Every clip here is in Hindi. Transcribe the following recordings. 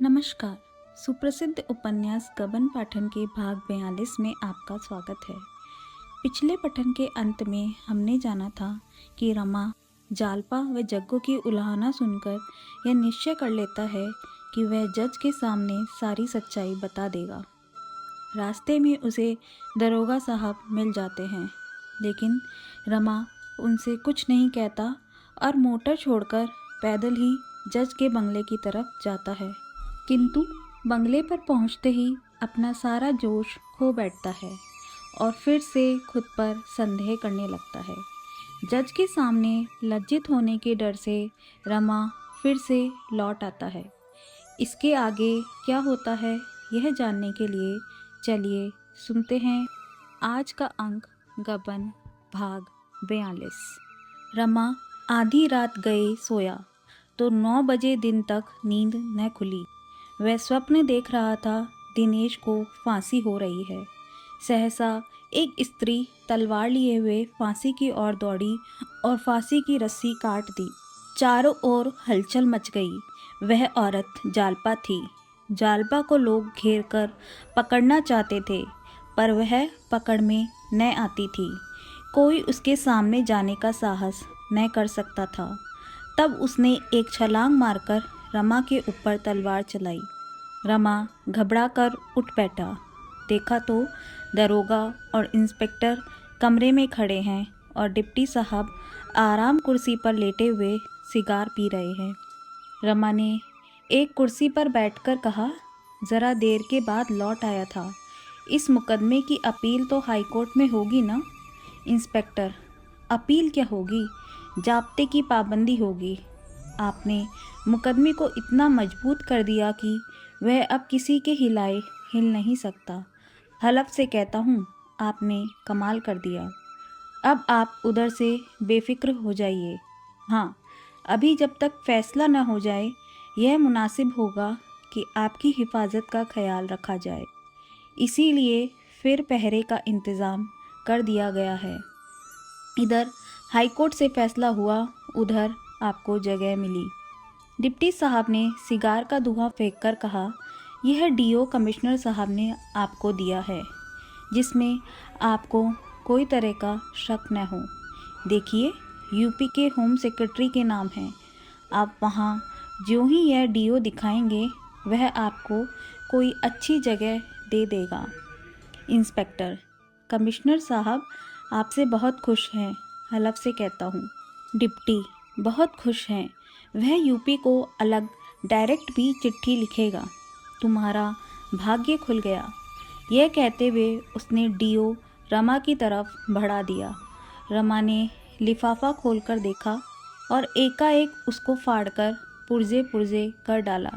नमस्कार। सुप्रसिद्ध उपन्यास गबन पाठन के भाग 42 में आपका स्वागत है। पिछले पठन के अंत में हमने जाना था कि रमा जालपा व जग्गू की उलाहना सुनकर यह निश्चय कर लेता है कि वह जज के सामने सारी सच्चाई बता देगा। रास्ते में उसे दरोगा साहब मिल जाते हैं, लेकिन रमा उनसे कुछ नहीं कहता और मोटर छोड़कर पैदल ही जज के बंगले की तरफ जाता है। किंतु बंगले पर पहुंचते ही अपना सारा जोश खो बैठता है और फिर से खुद पर संदेह करने लगता है। जज के सामने लज्जित होने के डर से रमा फिर से लौट आता है। इसके आगे क्या होता है यह जानने के लिए चलिए सुनते हैं आज का अंक गबन भाग 42। रमा आधी रात गए सोया तो 9 बजे दिन तक नींद न खुली। वह स्वप्न देख रहा था दिनेश को फांसी हो रही है। सहसा एक स्त्री तलवार लिए हुए फांसी की ओर दौड़ी और फांसी की रस्सी काट दी। चारों ओर हलचल मच गई। वह औरत जालपा थी। जालपा को लोग घेर कर पकड़ना चाहते थे, पर वह पकड़ में न आती थी। कोई उसके सामने जाने का साहस न कर सकता था। तब उसने एक छलांग मारकर रमा के ऊपर तलवार चलाई। रमा घबरा कर उठ बैठा। देखा तो दरोगा और इंस्पेक्टर कमरे में खड़े हैं और डिप्टी साहब आराम कुर्सी पर लेटे हुए सिगार पी रहे हैं। रमा ने एक कुर्सी पर बैठकर कहा, ज़रा देर के बाद लौट आया था। इस मुकदमे की अपील तो हाई कोर्ट में होगी ना? इंस्पेक्टर, अपील क्या होगी, जाब्ते की पाबंदी होगी। आपने मुकदमे को इतना मजबूत कर दिया कि वह अब किसी के हिलाए हिल नहीं सकता। हलफ से कहता हूँ, आपने कमाल कर दिया। अब आप उधर से बेफिक्र हो जाइए। हाँ, अभी जब तक फैसला न हो जाए यह मुनासिब होगा कि आपकी हिफाजत का ख्याल रखा जाए। इसीलिए फिर पहरे का इंतज़ाम कर दिया गया है। इधर हाई कोर्ट से फैसला हुआ, उधर आपको जगह मिली। डिप्टी साहब ने सिगार का धुआं फेंककर कहा, यह डीओ कमिश्नर साहब ने आपको दिया है, जिसमें आपको कोई तरह का शक न हो। देखिए, यूपी के होम सेक्रेटरी के नाम है। आप वहाँ जो ही यह डीओ दिखाएंगे वह आपको कोई अच्छी जगह दे देगा। इंस्पेक्टर, कमिश्नर साहब आपसे बहुत खुश हैं, हलफ से कहता हूँ। डिप्टी, बहुत खुश हैं। वह यूपी को अलग डायरेक्ट भी चिट्ठी लिखेगा। तुम्हारा भाग्य खुल गया। यह कहते हुए उसने डीओ रमा की तरफ बढ़ा दिया। रमा ने लिफाफा खोलकर देखा और एकाएक उसको फाड़कर पुर्जे पुर्जे कर डाला।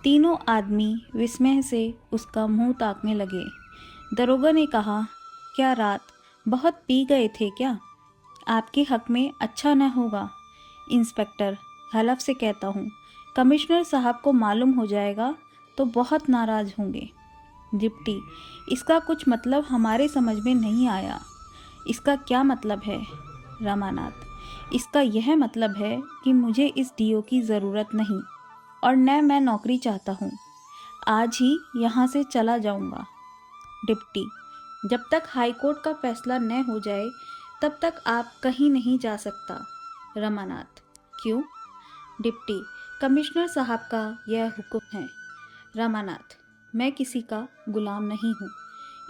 तीनों आदमी विस्मय से उसका मुंह ताकने लगे। दरोगा ने कहा, क्या रात बहुत पी गए थे क्या? आपके हक में अच्छा न होगा। इंस्पेक्टर, हलफ से कहता हूँ, कमिश्नर साहब को मालूम हो जाएगा तो बहुत नाराज़ होंगे। डिप्टी, इसका कुछ मतलब हमारे समझ में नहीं आया। इसका क्या मतलब है? रमानाथ, इसका यह मतलब है कि मुझे इस डीओ की ज़रूरत नहीं और न मैं नौकरी चाहता हूँ। आज ही यहाँ से चला जाऊँगा। डिप्टी, जब तक हाई कोर्ट का फैसला न हो जाए तब तक आप कहीं नहीं जा सकता। रमानाथ, क्यों? डिप्टी, कमिश्नर साहब का यह हुक्म है। रमानाथ, मैं किसी का गुलाम नहीं हूँ।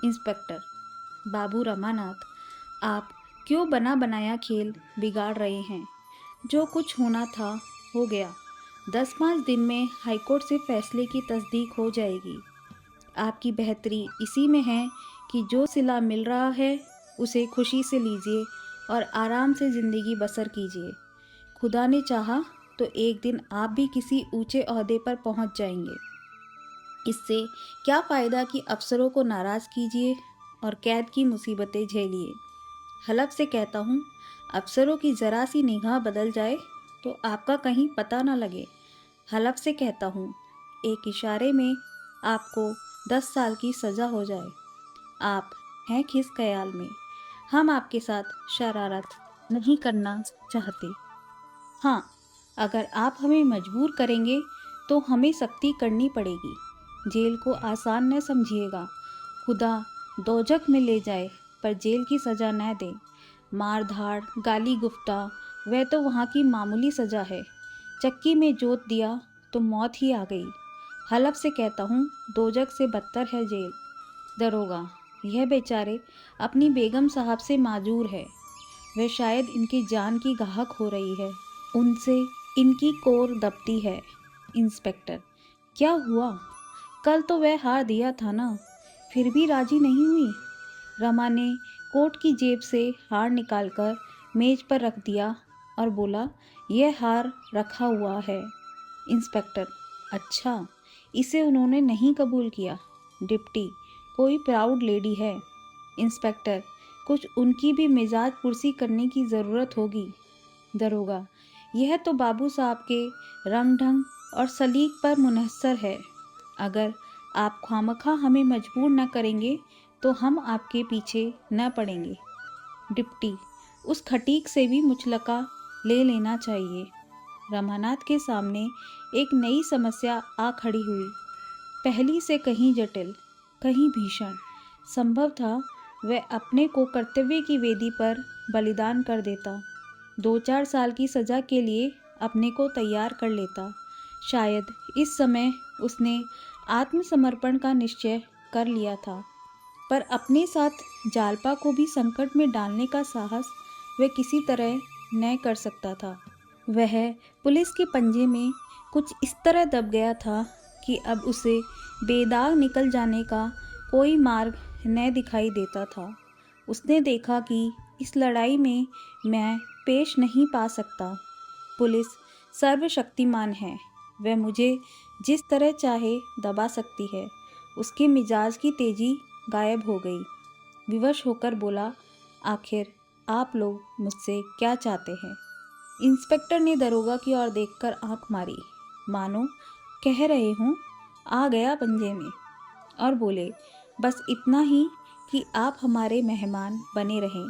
इंस्पेक्टर, बाबू रमानाथ, आप क्यों बना बनाया खेल बिगाड़ रहे हैं? जो कुछ होना था हो गया। 10-5 दिन में हाईकोर्ट से फैसले की तस्दीक हो जाएगी। आपकी बेहतरी इसी में है कि जो सिला मिल रहा है उसे खुशी से लीजिए और आराम से ज़िंदगी बसर कीजिए। खुदा ने चाहा तो एक दिन आप भी किसी ऊंचे ओहदे पर पहुंच जाएंगे। इससे क्या फ़ायदा कि अफसरों को नाराज़ कीजिए और कैद की मुसीबतें झेलिए। हलफ से कहता हूँ, अफसरों की ज़रा सी निगाह बदल जाए तो आपका कहीं पता न लगे। हलफ से कहता हूँ, एक इशारे में आपको 10 साल की सज़ा हो जाए। आप हैं किस ख्याल में? हम आपके साथ शरारत नहीं करना चाहते। हाँ, अगर आप हमें मजबूर करेंगे तो हमें सख्ती करनी पड़ेगी। जेल को आसान न समझिएगा। खुदा दोजख में ले जाए पर जेल की सज़ा न दे। मार धाड़, गाली गुफ्ता, वह तो वहाँ की मामूली सज़ा है। चक्की में जोत दिया तो मौत ही आ गई। हलफ से कहता हूँ, दोजख से बदतर है जेल। दरोगा, यह बेचारे अपनी बेगम साहब से माजूर है। वह शायद इनकी जान की गाहक हो रही है। उनसे इनकी कोर दबती है। इंस्पेक्टर, क्या हुआ? कल तो वह हार दिया था ना, फिर भी राजी नहीं हुई। रमा ने कोट की जेब से हार निकालकर मेज पर रख दिया और बोला, यह हार रखा हुआ है। इंस्पेक्टर, अच्छा, इसे उन्होंने नहीं कबूल किया। डिप्टी, कोई प्राउड लेडी है। इंस्पेक्टर, कुछ उनकी भी मिजाज पुरसी करने की ज़रूरत होगी। दरोगा, यह तो बाबू साहब के रंग ढंग और सलीक पर मुनहसर है। अगर आप खामखा हमें मजबूर न करेंगे तो हम आपके पीछे न पड़ेंगे। डिप्टी, उस खटीक से भी मुचलका ले लेना चाहिए। रमानाथ के सामने एक नई समस्या आ खड़ी हुई, पहली से कहीं जटिल, कहीं भीषण। संभव था वह अपने को कर्तव्य की वेदी पर बलिदान कर देता, 2-4 साल की सज़ा के लिए अपने को तैयार कर लेता। शायद इस समय उसने आत्मसमर्पण का निश्चय कर लिया था, पर अपने साथ जालपा को भी संकट में डालने का साहस वह किसी तरह न कर सकता था। वह पुलिस के पंजे में कुछ इस तरह दब गया था कि अब उसे बेदाग निकल जाने का कोई मार्ग न दिखाई देता था। उसने देखा कि इस लड़ाई में मैं पेश नहीं पा सकता। पुलिस सर्वशक्तिमान है, वह मुझे जिस तरह चाहे दबा सकती है। उसके मिजाज की तेजी गायब हो गई। विवश होकर बोला, आखिर आप लोग मुझसे क्या चाहते हैं? इंस्पेक्टर ने दरोगा की ओर देखकर आंख मारी, मानो कह रहे हों, आ गया पंजे में, और बोले, बस इतना ही कि आप हमारे मेहमान बने रहें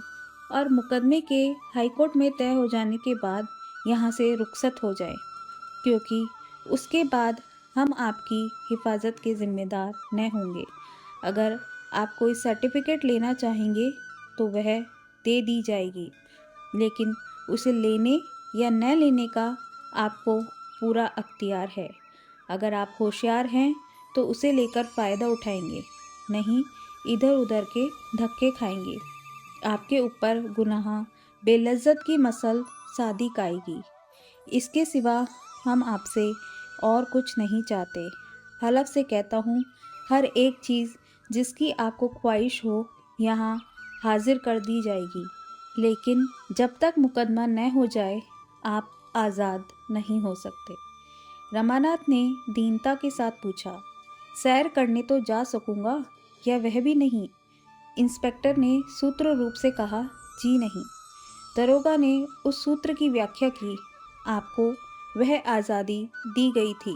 और मुकदमे के हाईकोर्ट में तय हो जाने के बाद यहाँ से रुखसत हो जाए, क्योंकि उसके बाद हम आपकी हिफाजत के ज़िम्मेदार न होंगे। अगर आप कोई सर्टिफिकेट लेना चाहेंगे तो वह दे दी जाएगी, लेकिन उसे लेने या न लेने का आपको पूरा अख्तियार है। अगर आप होशियार हैं तो उसे लेकर फ़ायदा उठाएंगे, नहीं इधर उधर के धक्के खाएंगे। आपके ऊपर गुनाह बेलज्जत की मसल सादिक आएगी। इसके सिवा हम आपसे और कुछ नहीं चाहते। हलफ से कहता हूँ, हर एक चीज़ जिसकी आपको ख्वाहिश हो यहाँ हाजिर कर दी जाएगी, लेकिन जब तक मुकदमा न हो जाए आप आज़ाद नहीं हो सकते। रमानाथ ने दीनता के साथ पूछा, सैर करने तो जा सकूँगा या वह भी नहीं? इंस्पेक्टर ने सूत्र रूप से कहा, जी नहीं। दरोगा ने उस सूत्र की व्याख्या की, आपको वह आज़ादी दी गई थी,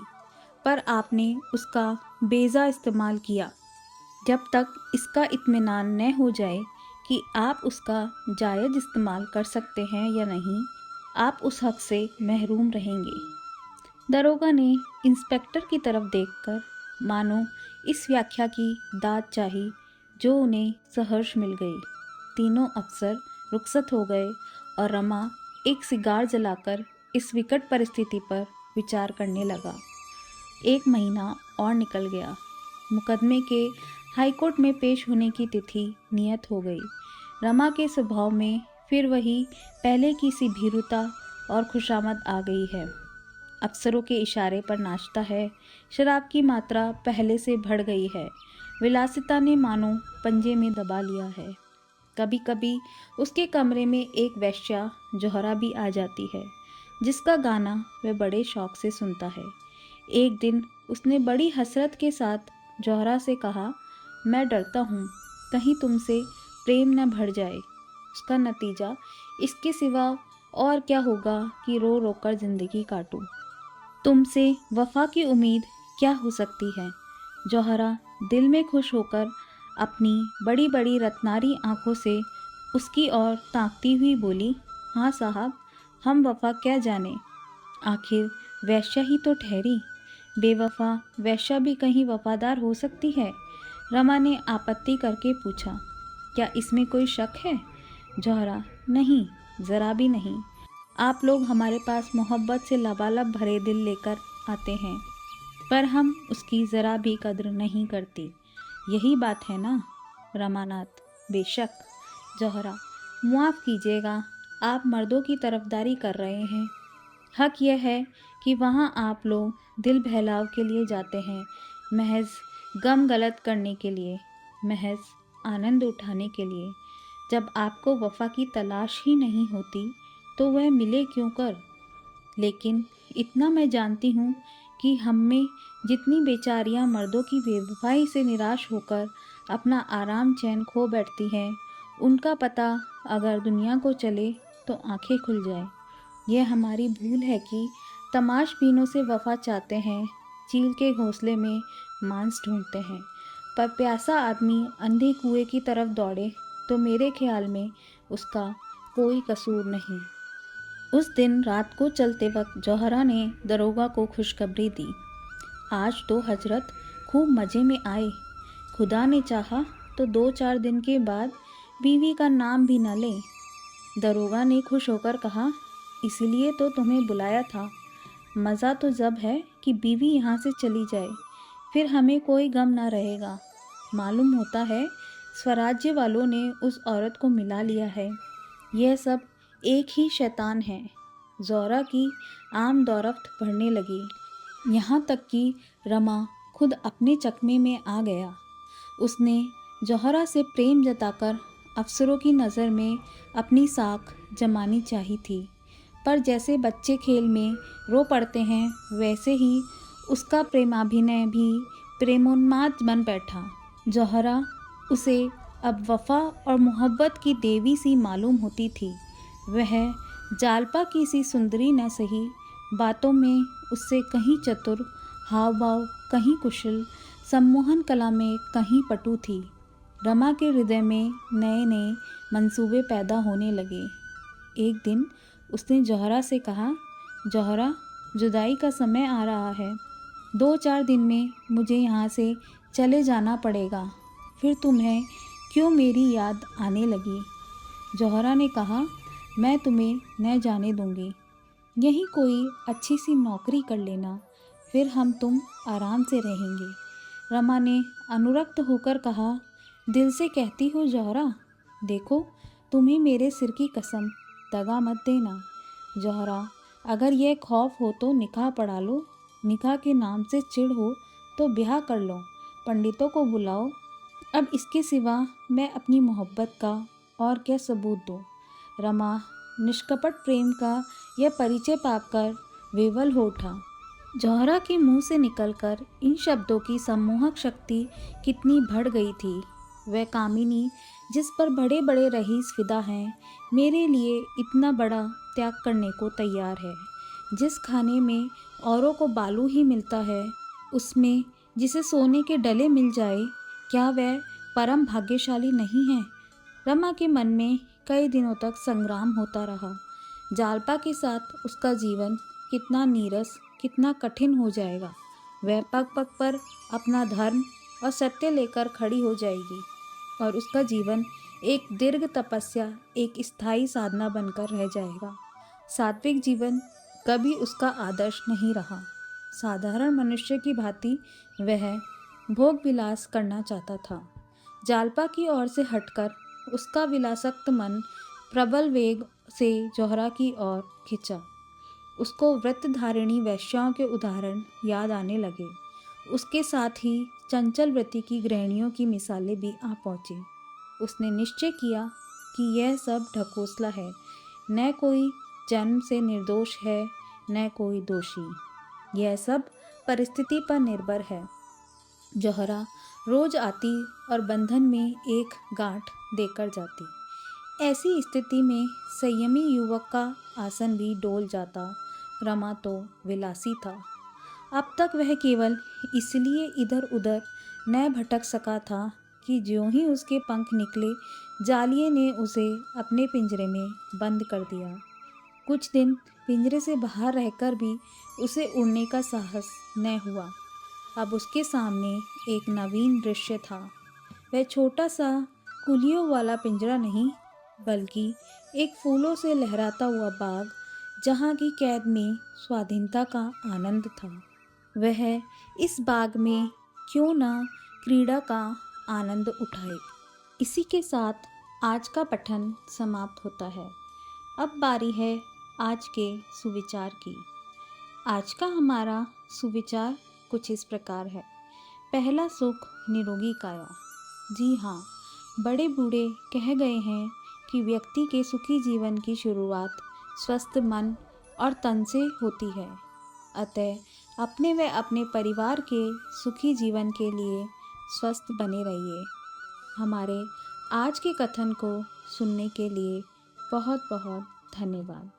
पर आपने उसका बेजा इस्तेमाल किया। जब तक इसका इत्मीनान न हो जाए कि आप उसका जायज़ इस्तेमाल कर सकते हैं या नहीं, आप उस हक से महरूम रहेंगे। दरोगा ने इंस्पेक्टर की तरफ देखकर मानो इस व्याख्या की दाद चाही, जो उन्हें सहर्ष मिल गई। तीनों अफसर रुखसत हो गए और रमा एक सिगार जलाकर इस विकट परिस्थिति पर विचार करने लगा। 1 महीना और निकल गया। मुकदमे के हाईकोर्ट में पेश होने की तिथि नियत हो गई। रमा के स्वभाव में फिर वही पहले की सी भीरुता और खुशामद आ गई है। अफसरों के इशारे पर नाचता है। शराब की मात्रा पहले से बढ़ गई है। विलासिता ने मानो पंजे में दबा लिया है। कभी कभी उसके कमरे में एक वेश्या जौहरा भी आ जाती है, जिसका गाना वह बड़े शौक से सुनता है। एक दिन उसने बड़ी हसरत के साथ जौहरा से कहा, मैं डरता हूँ कहीं तुमसे प्रेम न भर जाए। उसका नतीजा इसके सिवा और क्या होगा कि रो रो कर ज़िंदगी काटूं। तुमसे वफा की उम्मीद क्या हो सकती है? जौहरा दिल में खुश होकर अपनी बड़ी बड़ी रत्नारी आंखों से उसकी ओर ताकती हुई बोली, हाँ साहब, हम वफा क्या जाने, आखिर वैश्या ही तो ठहरी। बेवफा वैश्या भी कहीं वफादार हो सकती है? रमा ने आपत्ति करके पूछा। क्या इसमें कोई शक है? जौहरा, नहीं, ज़रा भी नहीं। आप लोग हमारे पास मोहब्बत से लबालब भरे दिल लेकर आते हैं, पर हम उसकी ज़रा भी कद्र नहीं करती। यही बात है ना? रमानाथ, बेशक। जौहरा, मुआफ़ कीजिएगा, आप मर्दों की तरफदारी कर रहे हैं। हक यह है कि वहाँ आप लोग दिल बहलाव के लिए जाते हैं, महज गम गलत करने के लिए, महज आनंद उठाने के लिए। जब आपको वफ़ा की तलाश ही नहीं होती तो वह मिले क्यों कर? लेकिन इतना मैं जानती हूँ कि हम में जितनी बेचारियाँ मर्दों की बेवफाई से निराश होकर अपना आराम चैन खो बैठती हैं, उनका पता अगर दुनिया को चले तो आंखें खुल जाए। यह हमारी भूल है कि तमाशबीनों से वफ़ा चाहते हैं, चील के घोंसले में मांस ढूंढते हैं। पर प्यासा आदमी अंधे कुएं की तरफ दौड़े तो मेरे ख्याल में उसका कोई कसूर नहीं। उस दिन रात को चलते वक्त जौहरा ने दरोगा को खुशखबरी दी। आज तो हजरत खूब मज़े में आए। खुदा ने चाहा तो 2-4 दिन के बाद बीवी का नाम भी न लें। दरोगा ने खुश होकर कहा, इसलिए तो तुम्हें बुलाया था। मज़ा तो जब है कि बीवी यहाँ से चली जाए, फिर हमें कोई गम ना रहेगा। मालूम होता है स्वराज्य वालों ने उस औरत को मिला लिया है। यह सब एक ही शैतान है। ज़ौहरा की आम दौरफ्त बढ़ने लगी, यहाँ तक कि रमा खुद अपने चकमे में आ गया। उसने ज़ौहरा से प्रेम जताकर अफसरों की नज़र में अपनी साख जमानी चाही थी, पर जैसे बच्चे खेल में रो पड़ते हैं, वैसे ही उसका प्रेमाभिनय भी प्रेमोन्माद बन बैठा। ज़ौहरा उसे अब वफ़ा और मोहब्बत की देवी सी मालूम होती थी। वह जालपा की सी सुंदरी न सही, बातों में उससे कहीं चतुर, हाव भाव कहीं कुशल, सम्मोहन कला में कहीं पटु थी। रमा के हृदय में नए नए मंसूबे पैदा होने लगे। एक दिन उसने जौहरा से कहा, जौहरा, जुदाई का समय आ रहा है। 2-4 दिन में मुझे यहाँ से चले जाना पड़ेगा। फिर तुम्हें क्यों मेरी याद आने लगी? जौहरा ने कहा, मैं तुम्हें न जाने दूंगी। यहीं कोई अच्छी सी नौकरी कर लेना, फिर हम तुम आराम से रहेंगे। रमा ने अनुरक्त होकर कहा, दिल से कहती हो जौहरा? देखो, तुम्हें मेरे सिर की कसम, दगा मत देना। जौहरा, अगर यह खौफ हो तो निकाह पढ़ा लो। निकाह के नाम से चिढ़ हो तो ब्याह कर लो। पंडितों को बुलाओ। अब इसके सिवा मैं अपनी मोहब्बत का और क्या सबूत दूँ? रमा निष्कपट प्रेम का यह परिचय पाकर विवल हो उठा। जौहरा के मुंह से निकलकर इन शब्दों की सम्मोहक शक्ति कितनी बढ़ गई थी। वह कामिनी जिस पर बड़े बड़े रईस फिदा हैं, मेरे लिए इतना बड़ा त्याग करने को तैयार है। जिस खाने में औरों को बालू ही मिलता है, उसमें जिसे सोने के डले मिल जाए, क्या वह परम भाग्यशाली नहीं है? रमा के मन में कई दिनों तक संग्राम होता रहा। जालपा के साथ उसका जीवन कितना नीरस, कितना कठिन हो जाएगा। वह पग पग पर अपना धर्म और सत्य लेकर खड़ी हो जाएगी और उसका जीवन एक दीर्घ तपस्या, एक स्थायी साधना बनकर रह जाएगा। सात्विक जीवन कभी उसका आदर्श नहीं रहा। साधारण मनुष्य की भांति वह भोग विलास करना चाहता था। जालपा की ओर से हटकर उसका विलासक्त मन प्रबल वेग से जौहरा की ओर खिंचा। उसको व्रतधारिणी वैश्याओं के उदाहरण याद आने लगे। उसके साथ ही चंचल वृत्ति की गृहिणियों की मिसालें भी आ पहुँची। उसने निश्चय किया कि यह सब ढकोसला है। न कोई जन्म से निर्दोष है, न कोई दोषी। यह सब परिस्थिति पर निर्भर है। जौहरा रोज आती और बंधन में एक गांठ देकर जाती। ऐसी स्थिति में संयमी युवक का आसन भी डोल जाता। रमा तो विलासी था। अब तक वह केवल इसलिए इधर उधर न भटक सका था कि ज्यों ही उसके पंख निकले, जालिये ने उसे अपने पिंजरे में बंद कर दिया। कुछ दिन पिंजरे से बाहर रहकर भी उसे उड़ने का साहस न हुआ। अब उसके सामने एक नवीन दृश्य था। वह छोटा सा कुलियों वाला पिंजरा नहीं, बल्कि एक फूलों से लहराता हुआ बाग, जहाँ की कैद में स्वाधीनता का आनंद था। वह इस बाग में क्यों ना क्रीड़ा का आनंद उठाए। इसी के साथ आज का पठन समाप्त होता है। अब बारी है आज के सुविचार की। आज का हमारा सुविचार कुछ इस प्रकार है। पहला सुख निरोगी काया। जी हाँ, बड़े बूढ़े कह गए हैं कि व्यक्ति के सुखी जीवन की शुरुआत स्वस्थ मन और तन से होती है। अतः अपने व अपने परिवार के सुखी जीवन के लिए स्वस्थ बने रहिए। हमारे आज के कथन को सुनने के लिए बहुत बहुत धन्यवाद।